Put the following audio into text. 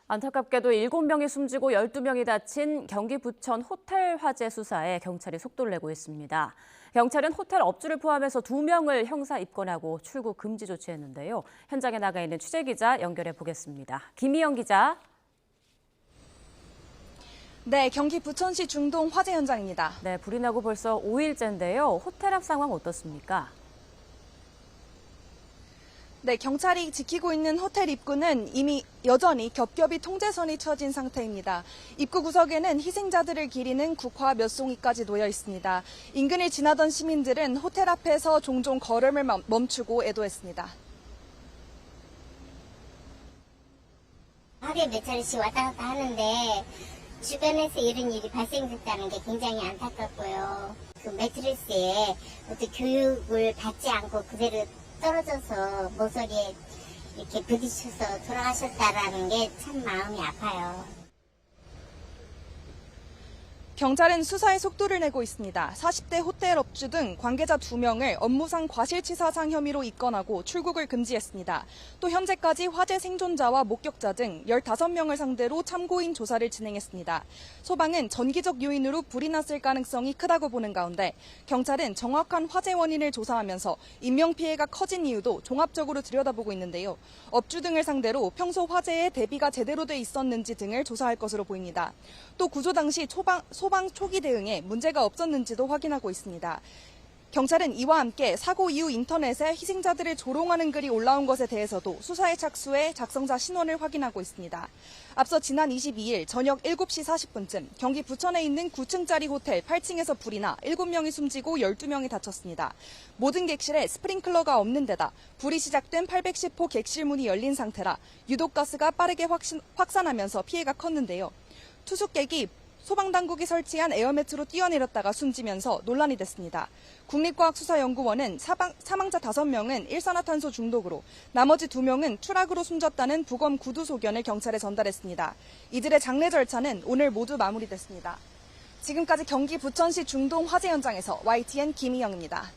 안타깝게도 7명이 숨지고 12명이 다친 경기 부천 호텔 화재 수사에 경찰이 속도를 내고 있습니다. 경찰은 호텔 업주를 포함해서 2명을 형사 입건하고 출국 금지 조치했는데요. 현장에 나가 있는 취재기자 연결해 보겠습니다. 김희영 기자. 네, 경기 부천시 중동 화재 현장입니다. 네, 불이 나고 벌써 5일째인데요. 호텔 앞 상황 어떻습니까? 네, 경찰이 지키고 있는 호텔 입구는 이미 여전히 겹겹이 통제선이 쳐진 상태입니다. 입구 구석에는 희생자들을 기리는 국화 몇 송이까지 놓여 있습니다. 인근을 지나던 시민들은 호텔 앞에서 종종 걸음을 멈추고 애도했습니다. 하루에 몇 차례씩 왔다 갔다 하는데 주변에서 이런 일이 발생됐다는 게 굉장히 안타깝고요. 그 매트리스에 어떤 교육을 받지 않고 그대로 떨어져서 모서리에 이렇게 부딪혀서 돌아가셨다라는 게 참 마음이 아파요. 경찰은 수사에 속도를 내고 있습니다. 40대 호텔 업주 등 관계자 2명을 업무상 과실치사상 혐의로 입건하고 출국을 금지했습니다. 또 현재까지 화재 생존자와 목격자 등 15명을 상대로 참고인 조사를 진행했습니다. 소방은 전기적 요인으로 불이 났을 가능성이 크다고 보는 가운데 경찰은 정확한 화재 원인을 조사하면서 인명피해가 커진 이유도 종합적으로 들여다보고 있는데요. 업주 등을 상대로 평소 화재에 대비가 제대로 돼 있었는지 등을 조사할 것으로 보입니다. 또 구조 당시 소방 초기 대응에 문제가 없었는지도 확인하고 있습니다. 경찰은 이와 함께 사고 이후 인터넷에 희생자들을 조롱하는 글이 올라온 것에 대해서도 수사에 착수해 작성자 신원을 확인하고 있습니다. 앞서 지난 22일 저녁 7시 40분쯤 경기 부천에 있는 9층짜리 호텔 8층에서 불이 나 7명이 숨지고 12명이 다쳤습니다. 모든 객실에 스프링클러가 없는 데다 불이 시작된 810호 객실 문이 열린 상태라 유독가스가 빠르게 확산하면서 피해가 컸는데요. 투숙객이 소방당국이 설치한 에어매트로 뛰어내렸다가 숨지면서 논란이 됐습니다. 국립과학수사연구원은 사망자 5명은 일산화탄소 중독으로 나머지 2명은 추락으로 숨졌다는 부검 구두 소견을 경찰에 전달했습니다. 이들의 장례 절차는 오늘 모두 마무리됐습니다. 지금까지 경기 부천시 중동 화재 현장에서 YTN 김희영입니다.